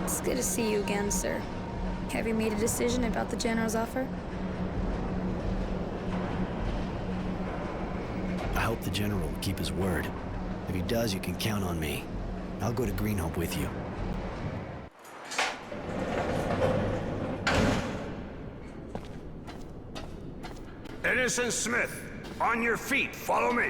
It's good to see you again, sir. Have you made a decision about the General's offer? I hope the General will keep his word. If he does, you can count on me. I'll go to Greenhope with you. Innocent Smith, on your feet, follow me.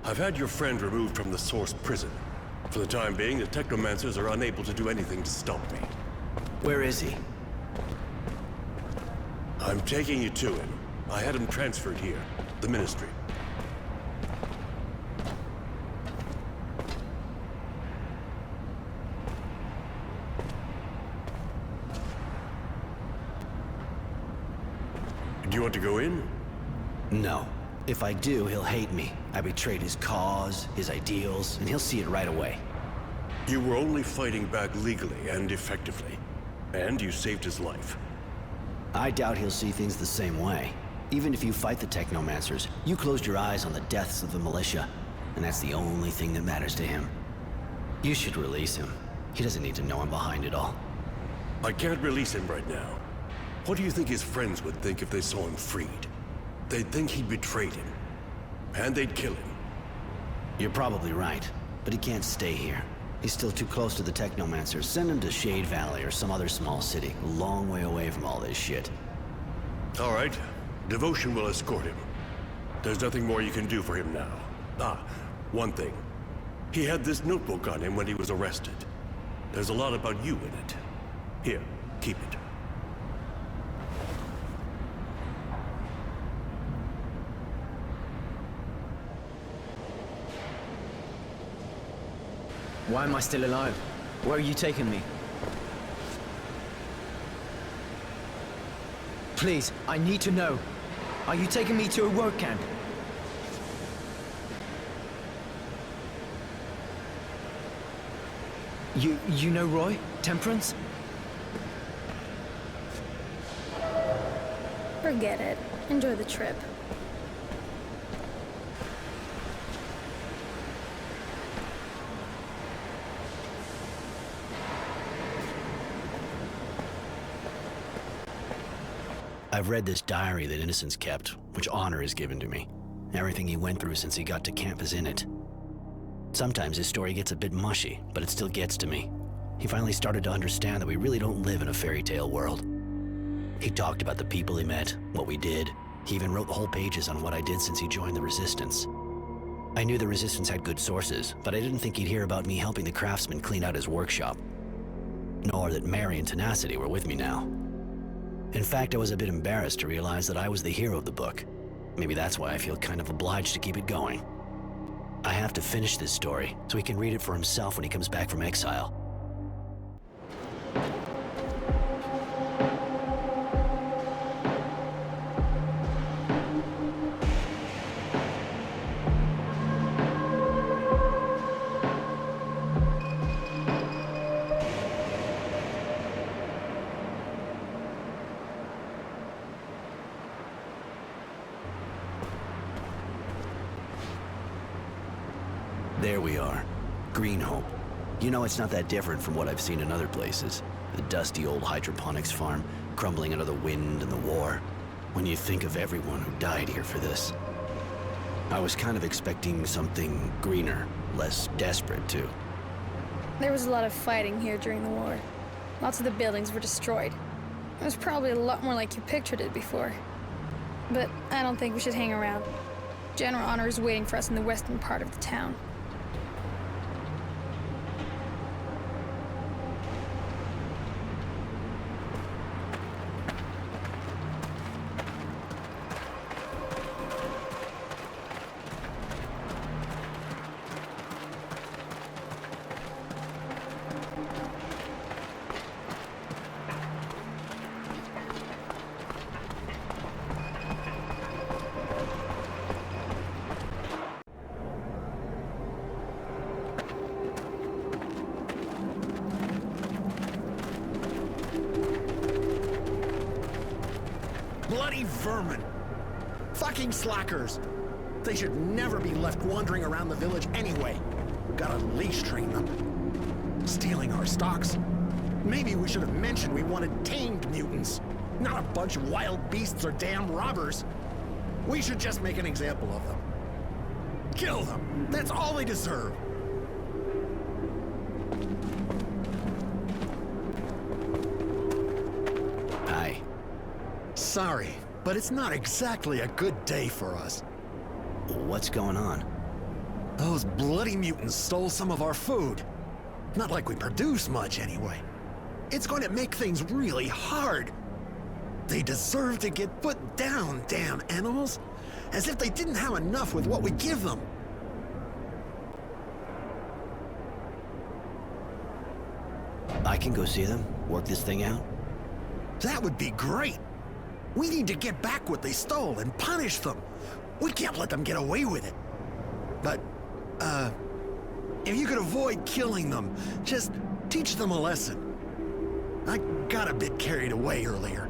I've had your friend removed from the Source prison. For the time being, the Technomancers are unable to do anything to stop me. Where is he? I'm taking you to him. I had him transferred here, the Ministry. Do you want to go in? No. If I do, he'll hate me. I betrayed his cause, his ideals, and he'll see it right away. You were only fighting back legally and effectively. And you saved his life. I doubt he'll see things the same way. Even if you fight the Technomancers, you closed your eyes on the deaths of the militia, and that's the only thing that matters to him. You should release him. He doesn't need to know I'm behind it all. I can't release him right now. What do you think his friends would think if they saw him freed? They'd think he betrayed him. And they'd kill him. You're probably right, but he can't stay here. He's still too close to the Technomancers. Send him to Shade Valley or some other small city, a long way away from all this shit. All right. Devotion will escort him. There's nothing more you can do for him now. One thing. He had this notebook on him when he was arrested. There's a lot about you in it. Here, keep it. Why am I still alive? Where are you taking me? Please, I need to know. Are you taking me to a work camp? You know Roy? Temperance? Forget it. Enjoy the trip. I've read this diary that Innocence kept, which honor is given to me. Everything he went through since he got to camp is in it. Sometimes his story gets a bit mushy, but it still gets to me. He finally started to understand that we really don't live in a fairy tale world. He talked about the people he met, what we did. He even wrote whole pages on what I did since he joined the Resistance. I knew the Resistance had good sources, but I didn't think he'd hear about me helping the craftsman clean out his workshop. Nor that Mary and Tenacity were with me now. In fact, I was a bit embarrassed to realize that I was the hero of the book. Maybe that's why I feel kind of obliged to keep it going. I have to finish this story, so he can read it for himself when he comes back from exile. There we are. Greenhope. You know, it's not that different from what I've seen in other places. The dusty old hydroponics farm, crumbling under the wind and the war. When you think of everyone who died here for this. I was kind of expecting something greener, less desperate, too. There was a lot of fighting here during the war. Lots of the buildings were destroyed. It was probably a lot more like you pictured it before. But I don't think we should hang around. General Honor is waiting for us in the western part of the town. Bloody vermin! Fucking slackers! They should never be left wandering around the village anyway. Gotta leash train them. Stealing our stocks? Maybe we should have mentioned we wanted tamed mutants, not a bunch of wild beasts or damn robbers. We should just make an example of them. Kill them. That's all they deserve. Hi. Sorry, but it's not exactly a good day for us. What's going on? Those bloody mutants stole some of our food. Not like we produce much anyway. It's going to make things really hard. They deserve to get put down, damn animals. As if they didn't have enough with what we give them. I can go see them, work this thing out. That would be great. We need to get back what they stole and punish them. We can't let them get away with it. But, if you could avoid killing them, just teach them a lesson. I got a bit carried away earlier,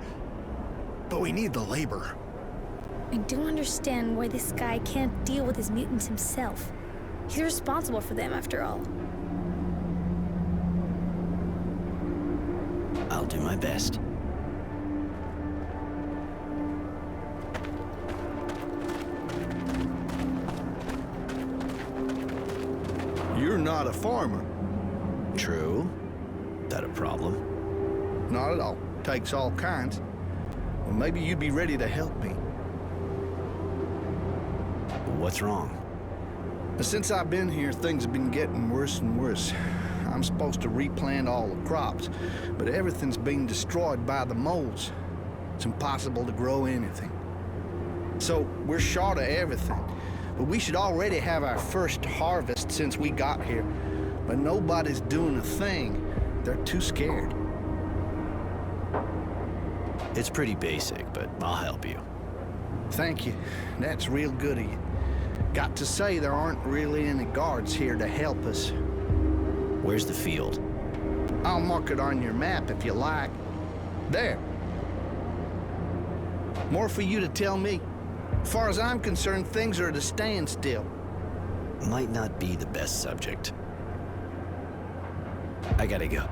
but we need the labor. I don't understand why this guy can't deal with his mutants himself. He's responsible for them, after all. I'll do my best. You're not a farmer. True. That a problem? Not at all. Takes all kinds. Well, maybe you'd be ready to help me. What's wrong? Since I've been here, things have been getting worse and worse. I'm supposed to replant all the crops, but everything's being destroyed by the moles. It's impossible to grow anything. So we're short of everything. But we should already have our first harvest since we got here. But nobody's doing a thing. They're too scared. It's pretty basic, but I'll help you. Thank you. That's real good of you. Got to say, there aren't really any guards here to help us. Where's the field? I'll mark it on your map if you like. There. More for you to tell me. As far as I'm concerned, things are at a standstill. Might not be the best subject. I gotta go.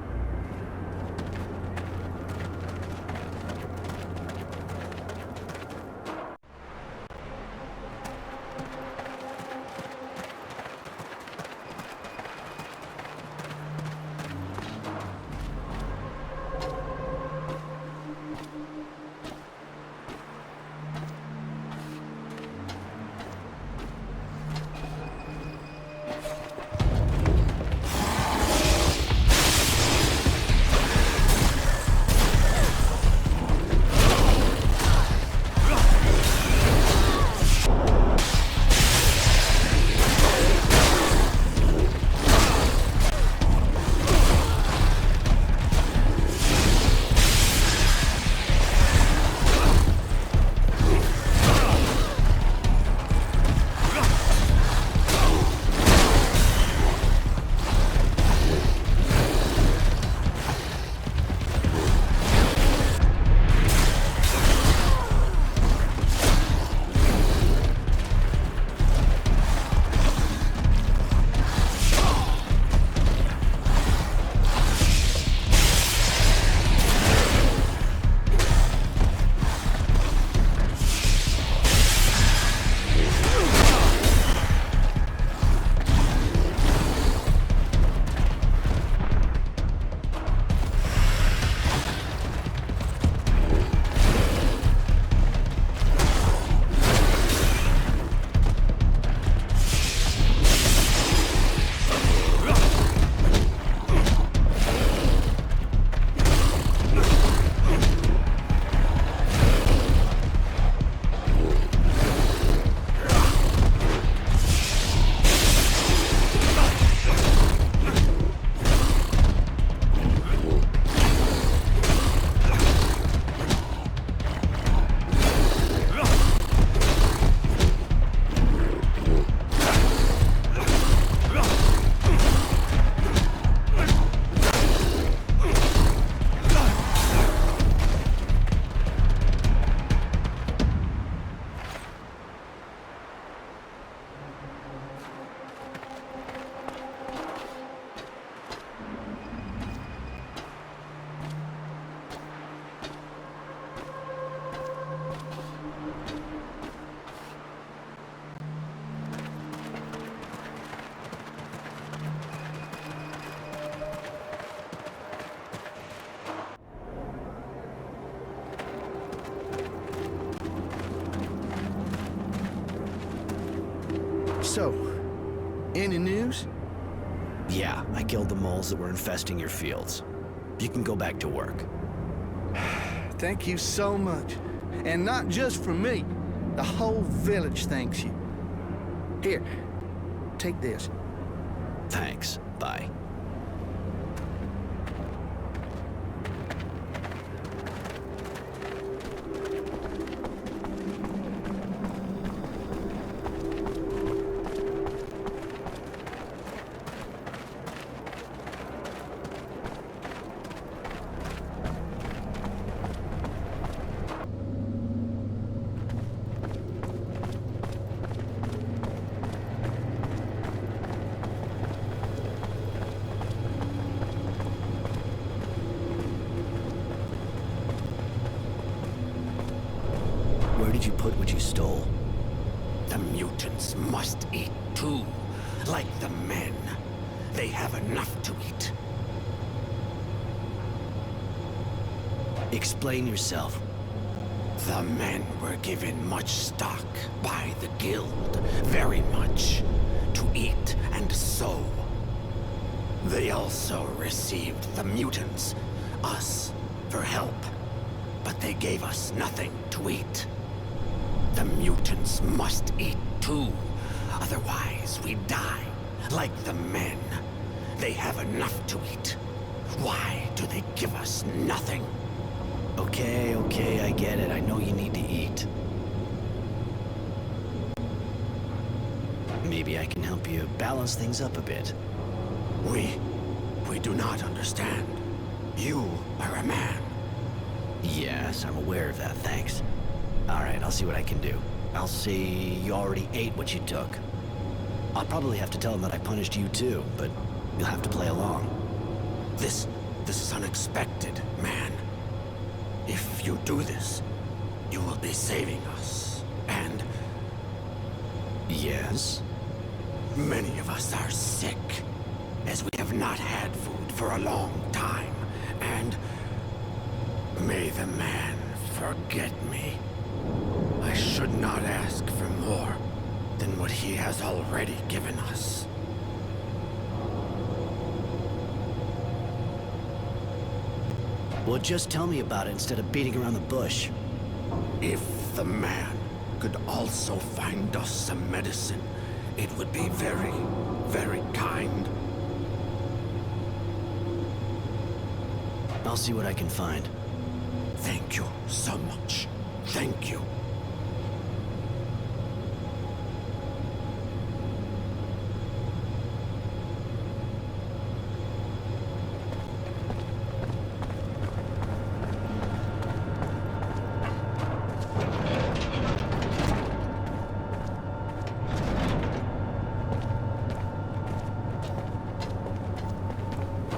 So, any news? Yeah, I killed the moles that were infesting your fields. You can go back to work. Thank you so much. And not just for me. The whole village thanks you. Here, take this. Thanks. Bye. Where did you put what you stole? The mutants must eat too, like the men. They have enough to eat. Explain yourself. The men were given much stock by the guild, very much, to eat and sow. They also received the mutants, us, for help, but they gave us nothing to eat. The mutants must eat too, otherwise we die, like the men. They have enough to eat. Why do they give us nothing? Okay, I get it. I know you need to eat. Maybe I can help you balance things up a bit. We do not understand. You are a man. Yes, I'm aware of that, thanks. Alright, I'll see what I can do. I'll say you already ate what you took. I'll probably have to tell them that I punished you too, but you'll have to play along. This is unexpected, man. If you do this, you will be saving us. And Yes? many of us are sick, as we have not had food for a long time. And may the man forget me. I should not ask for more than what he has already given us. Well, just tell me about it instead of beating around the bush. If the man could also find us some medicine, it would be very, very kind. I'll see what I can find. Thank you so much. Thank you.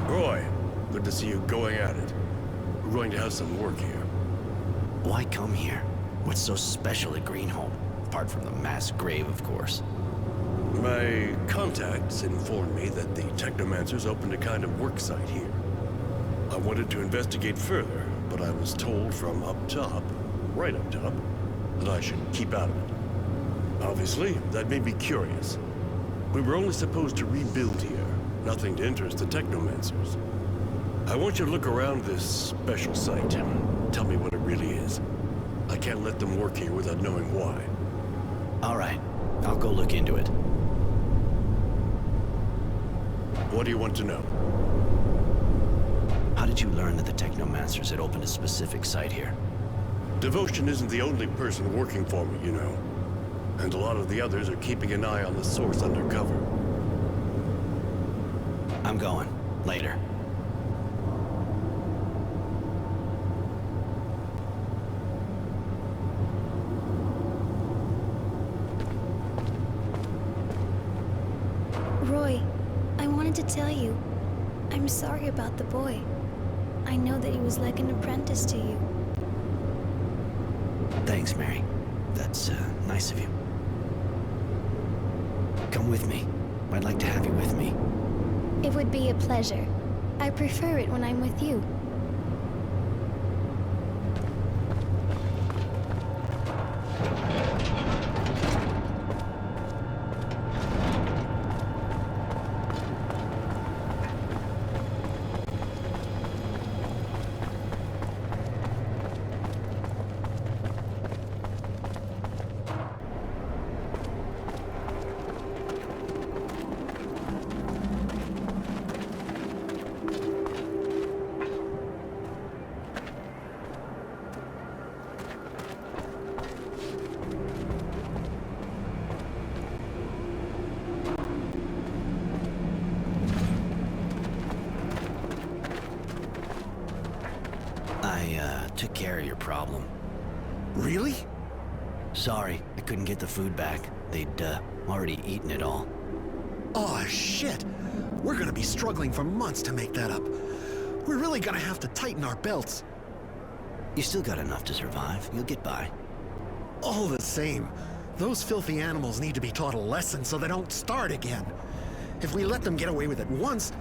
Roy, good to see you going at it. We're going to have some work here. Why come here? What's so special at Greenholm? Apart from the mass grave, of course. My contacts informed me that the Technomancers opened a kind of work site here. I wanted to investigate further, but I was told from up top, right up top, that I should keep out of it. Obviously, that made me curious. We were only supposed to rebuild here, nothing to interest the Technomancers. I want you to look around this special site. Tell me what it really is. I can't let them work here without knowing why. Alright, I'll go look into it. What do you want to know? How did you learn that the Technomancers had opened a specific site here? Devotion isn't the only person working for me, you know. And a lot of the others are keeping an eye on the source undercover. I'm going. Later. Roy, I wanted to tell you, I'm sorry about the boy. I know that he was like an apprentice to you. Thanks, Mary. That's nice of you. Come with me. I'd like to have you with me. It would be a pleasure. I prefer it when I'm with you. your problem. Really? Sorry, I couldn't get the food back. They'd, already eaten it all. Oh, shit. We're gonna be struggling for months to make that up. We're really gonna have to tighten our belts. You still got enough to survive. You'll get by. All the same, those filthy animals need to be taught a lesson so they don't start again. If we let them get away with it once,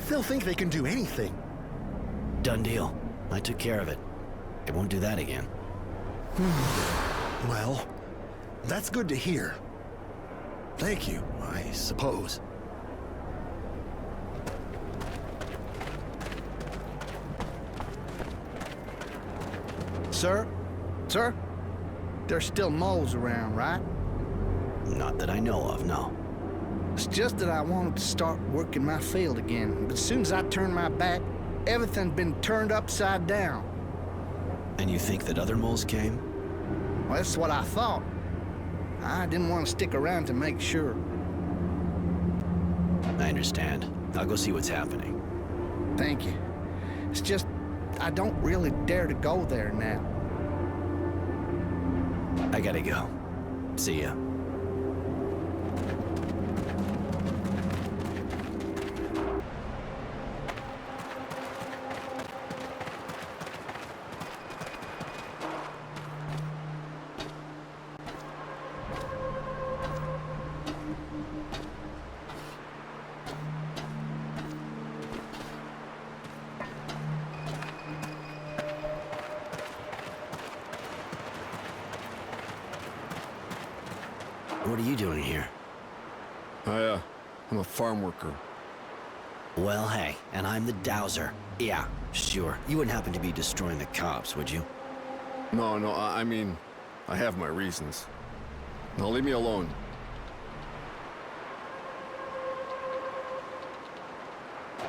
they'll think they can do anything. Done deal. I took care of it. It won't do that again. Well, that's good to hear. Thank you, I suppose. Sir? Sir? There's still moles around, right? Not that I know of, no. It's just that I wanted to start working my field again, but as soon as I turned my back, everything's been turned upside down. And you think that other moles came? Well, that's what I thought. I didn't want to stick around to make sure. I understand. I'll go see what's happening. Thank you. It's just, I don't really dare to go there now. I gotta go. See ya. What are you doing here? I'm a farm worker. Well, hey, and I'm the dowser. Yeah, sure. You wouldn't happen to be destroying the cops, would you? No, I mean, I have my reasons. Now leave me alone.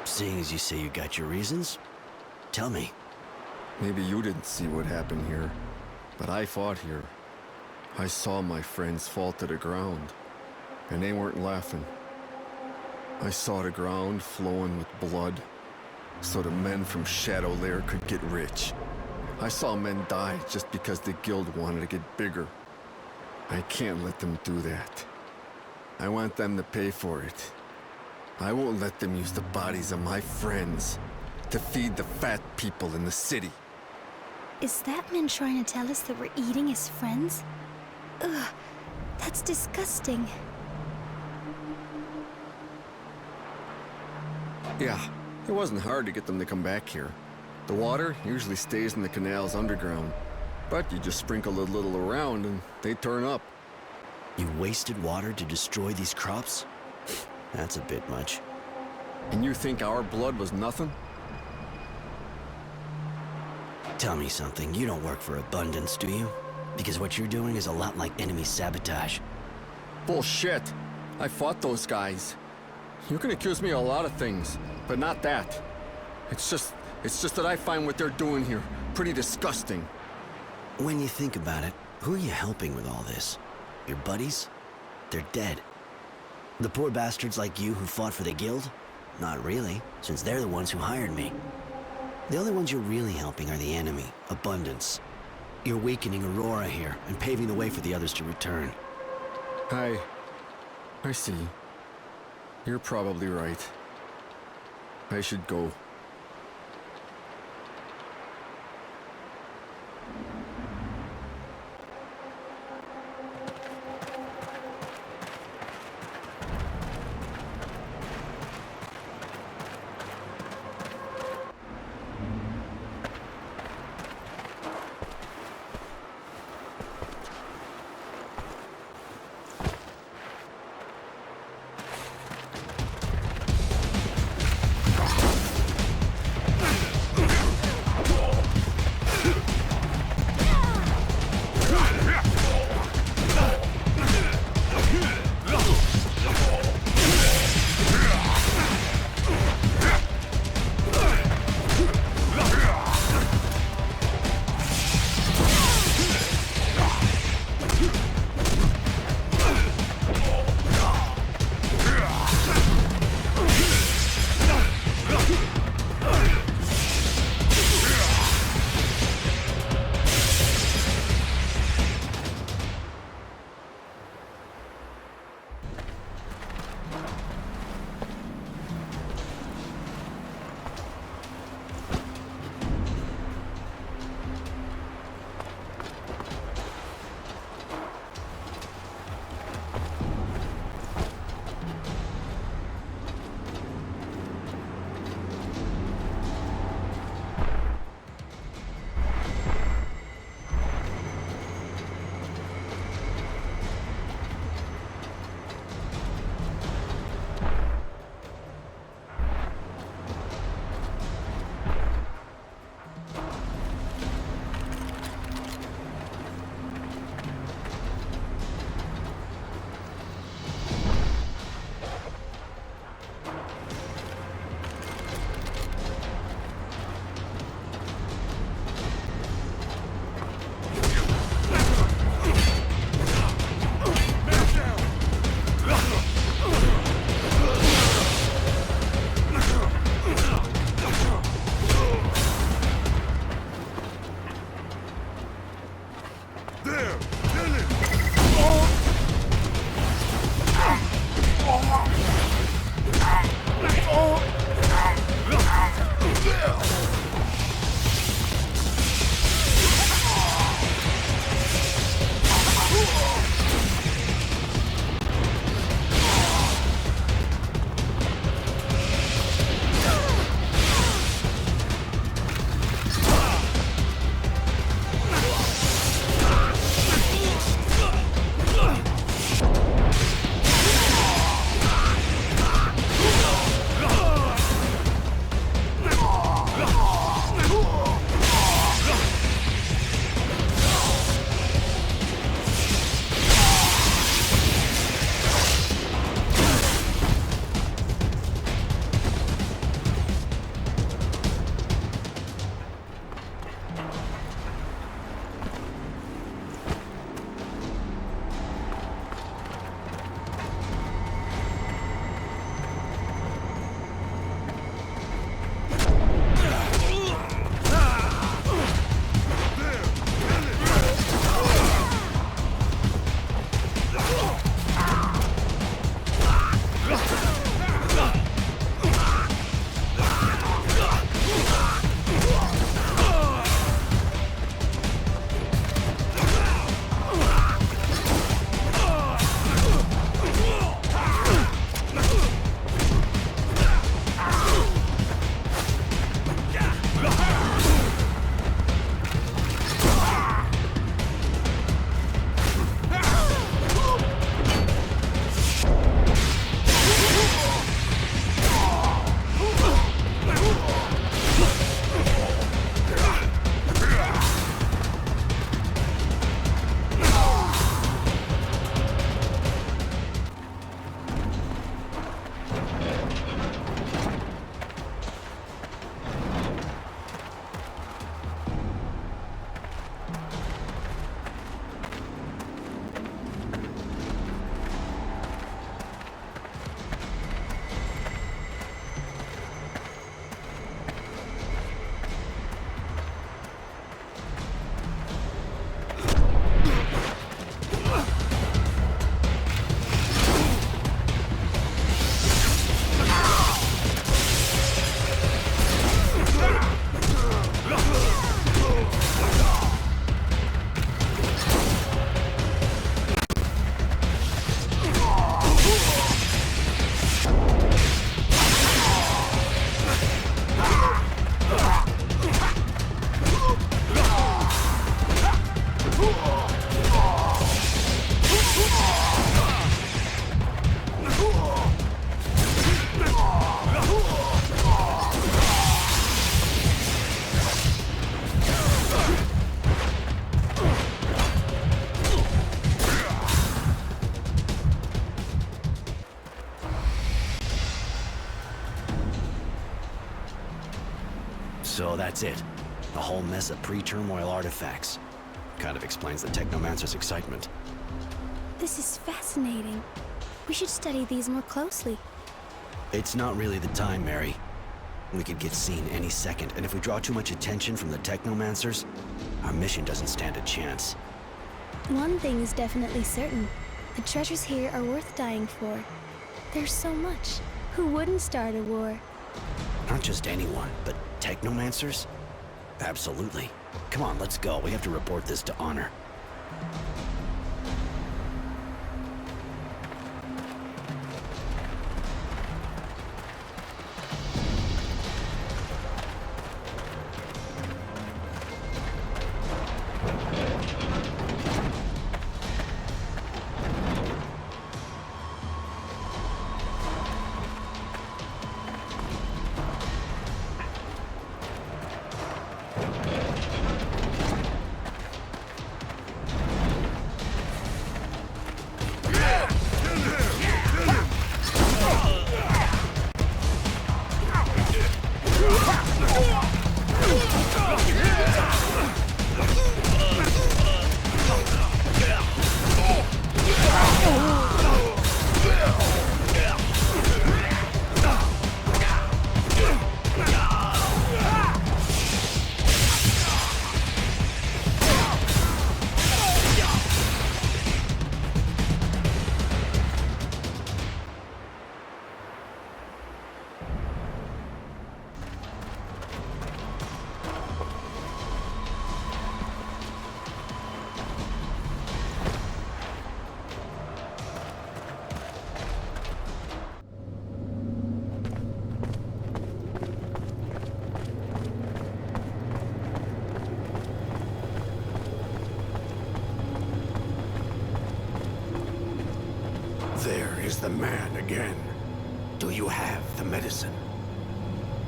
Seeing as you say you got your reasons, tell me. Maybe you didn't see what happened here, but I fought here. I saw my friends fall to the ground, and they weren't laughing. I saw the ground flowing with blood, so the men from Shadow Lair could get rich. I saw men die just because the guild wanted to get bigger. I can't let them do that. I want them to pay for it. I won't let them use the bodies of my friends to feed the fat people in the city. Is that man trying to tell us that we're eating his friends? Ugh, that's disgusting. Yeah, it wasn't hard to get them to come back here. The water usually stays in the canals underground, but you just sprinkle a little around and they turn up. You wasted water to destroy these crops? That's a bit much. And you think our blood was nothing? Tell me something. You don't work for Abundance, do you? Because what you're doing is a lot like enemy sabotage. Bullshit! I fought those guys. You can accuse me of a lot of things, but not that. It's just that I find what they're doing here pretty disgusting. When you think about it, who are you helping with all this? Your buddies? They're dead. The poor bastards like you who fought for the guild? Not really, since they're the ones who hired me. The only ones you're really helping are the enemy, Abundance. You're weakening Aurora here and paving the way for the others to return. I see. You're probably right. I should go. So that's it. A whole mess of pre-turmoil artifacts. Kind of explains the Technomancer's excitement. This is fascinating. We should study these more closely. It's not really the time, Mary. We could get seen any second, and if we draw too much attention from the Technomancers, our mission doesn't stand a chance. One thing is definitely certain. The treasures here are worth dying for. There's so much. Who wouldn't start a war? Not just anyone, but Technomancers? Absolutely. Come on, let's go. We have to report this to Honor. There is the man again. Do you have the medicine?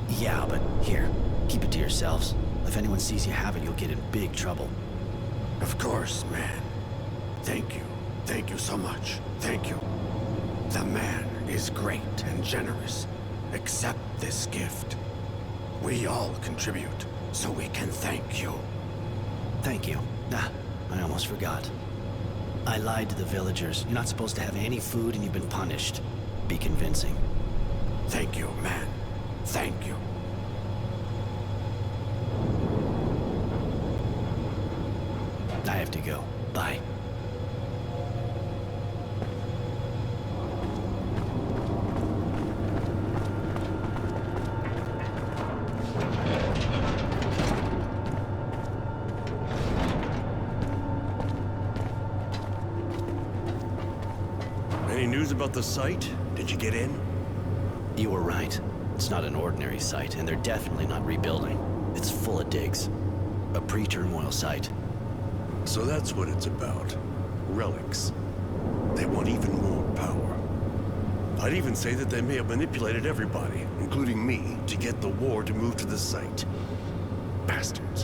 Yeah, but here, keep it to yourselves. If anyone sees you have it, you'll get in big trouble. Of course, man. Thank you. Thank you so much. Thank you. The man is great and generous. Accept this gift. We all contribute, so we can thank you. Thank you. Ah, I almost forgot. I lied to the villagers. You're not supposed to have any food and you've been punished. Be convincing. Thank you, man. Thank you. I have to go. Bye. Any news about the site? Did you get in? You were right. It's not an ordinary site, and they're definitely not rebuilding. It's full of digs. A pre-turmoil site. So that's what it's about. Relics. They want even more power. I'd even say that they may have manipulated everybody, including me, to get the war to move to the site. Bastards.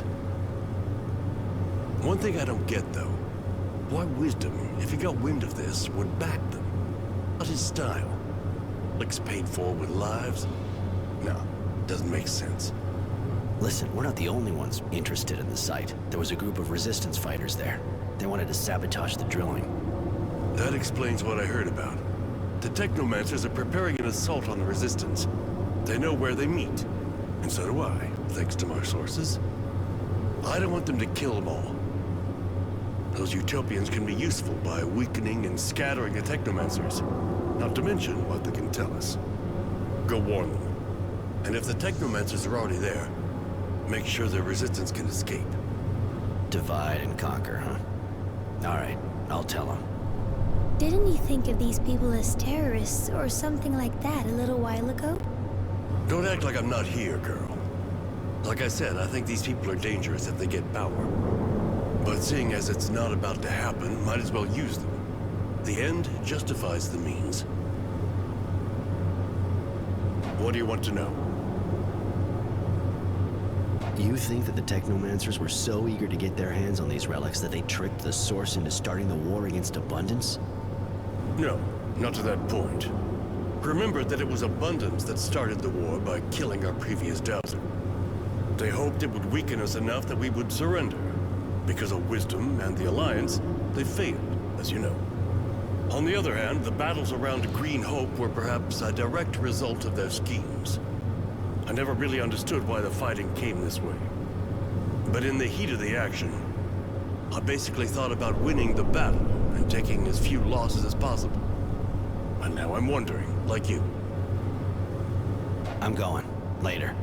One thing I don't get, though. Why Wisdom, if he got wind of this, would back them? Not his style. Relics paid for with lives? No, doesn't make sense. Listen, we're not the only ones interested in the site. There was a group of resistance fighters there. They wanted to sabotage the drilling. That explains what I heard about. The Technomancers are preparing an assault on the Resistance. They know where they meet. And so do I, thanks to my sources. I don't want them to kill them all. Those Utopians can be useful by weakening and scattering the Technomancers. Not to mention what they can tell us. Go warn them. And if the Technomancers are already there, make sure the Resistance can escape. Divide and conquer, huh? Alright, I'll tell them. Didn't you think of these people as terrorists or something like that a little while ago? Don't act like I'm not here, girl. Like I said, I think these people are dangerous if they get power. But seeing as it's not about to happen, might as well use them. The end justifies the means. What do you want to know? You think that the Technomancers were so eager to get their hands on these relics that they tricked the Source into starting the war against Abundance? No, not to that point. Remember that it was Abundance that started the war by killing our previous Dowser. They hoped it would weaken us enough that we would surrender. Because of wisdom and the Alliance, they failed, as you know. On the other hand, the battles around Green Hope were perhaps a direct result of their schemes. I never really understood why the fighting came this way. But in the heat of the action, I basically thought about winning the battle and taking as few losses as possible. And now I'm wondering, like you. I'm going. Later.